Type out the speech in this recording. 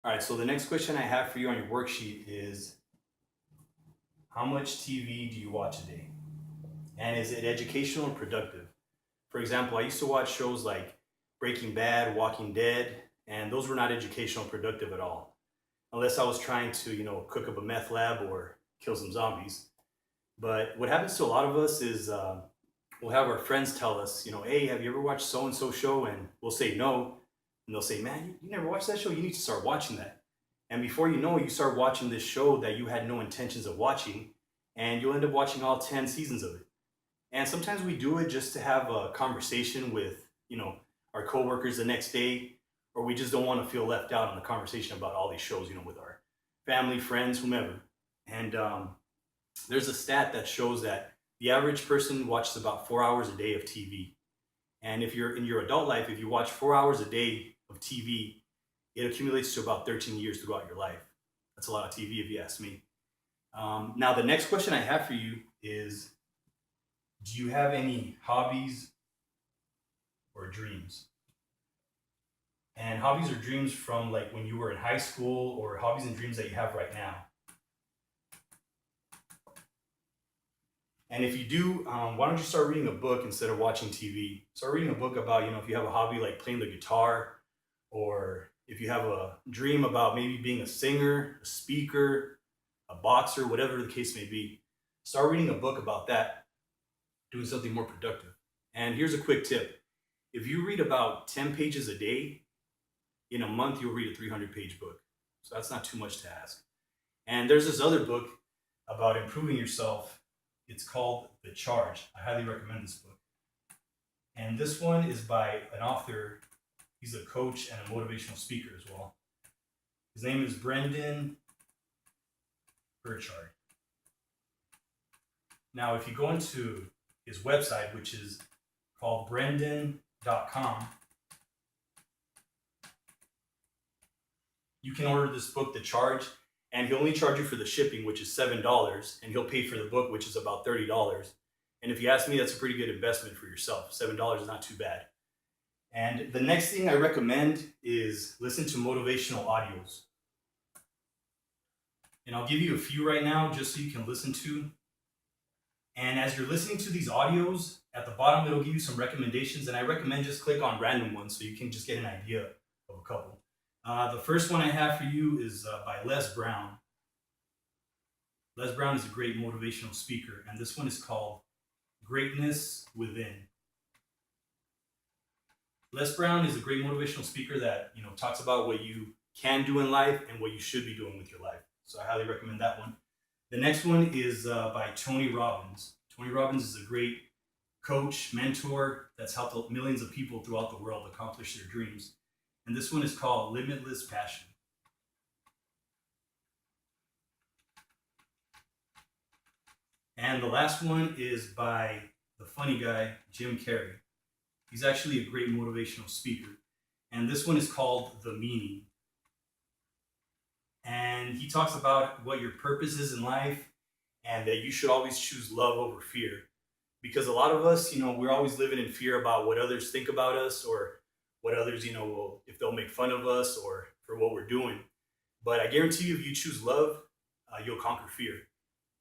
All right, so the next question I have for you on your worksheet is how much TV do you watch a day? And is it educational or productive? For example, I used to watch shows like Breaking Bad, Walking Dead, and those were not educational or productive at all. Unless I was trying to, cook up a meth lab or kill some zombies. But what happens to a lot of us is we'll have our friends tell us, hey, have you ever watched so and so show? And we'll say no. And they'll say, man, you never watched that show? You need to start watching that. And before you know it, you start watching this show that you had no intentions of watching, and you'll end up watching all 10 seasons of it. And sometimes we do it just to have a conversation with, our coworkers the next day, or we just don't want to feel left out in the conversation about all these shows, with our family, friends, whomever. And there's a stat that shows that the average person watches about 4 hours a day of TV. And if you're in your adult life, if you watch 4 hours a day of TV, it accumulates to about 13 years throughout your life. That's a lot of TV if you ask me. Now, the next question I have for you is, do you have any hobbies or dreams? And hobbies or dreams from like when you were in high school, or hobbies and dreams that you have right now. And if you do, why don't you start reading a book instead of watching TV? Start reading a book about, if you have a hobby like playing the guitar, or if you have a dream about maybe being a singer, a speaker, a boxer, whatever the case may be. Start reading a book about that, doing something more productive. And here's a quick tip. If you read about 10 pages a day, in a month, you'll read a 300-page book. So that's not too much to ask. And there's this other book about improving yourself. It's called The Charge. I highly recommend this book. And this one is by an author. He's a coach and a motivational speaker as well. His name is Brendan Burchard. Now, if you go into his website, which is called brendan.com, you can order this book, The Charge, and he'll only charge you for the shipping, which is $7, and he'll pay for the book, which is about $30. And if you ask me, that's a pretty good investment for yourself. $7 is not too bad. And the next thing I recommend is listen to motivational audios. And I'll give you a few right now just so you can listen to. And as you're listening to these audios, at the bottom it'll give you some recommendations, and I recommend just click on random ones so you can just get an idea of a couple. The first one I have for you is by Les Brown. Les Brown is a great motivational speaker, and this one is called Greatness Within. Les Brown is a great motivational speaker that talks about what you can do in life and what you should be doing with your life. So I highly recommend that one. The next one is by Tony Robbins. Tony Robbins is a great coach, mentor that's helped millions of people throughout the world accomplish their dreams. And this one is called Limitless Passion. And the last one is by the funny guy, Jim Carrey. He's actually a great motivational speaker. And this one is called The Meaning. And he talks about what your purpose is in life, and that you should always choose love over fear. Because a lot of us, we're always living in fear about what others think about us, or what others, will, if they'll make fun of us or for what we're doing. But I guarantee you, if you choose love, you'll conquer fear.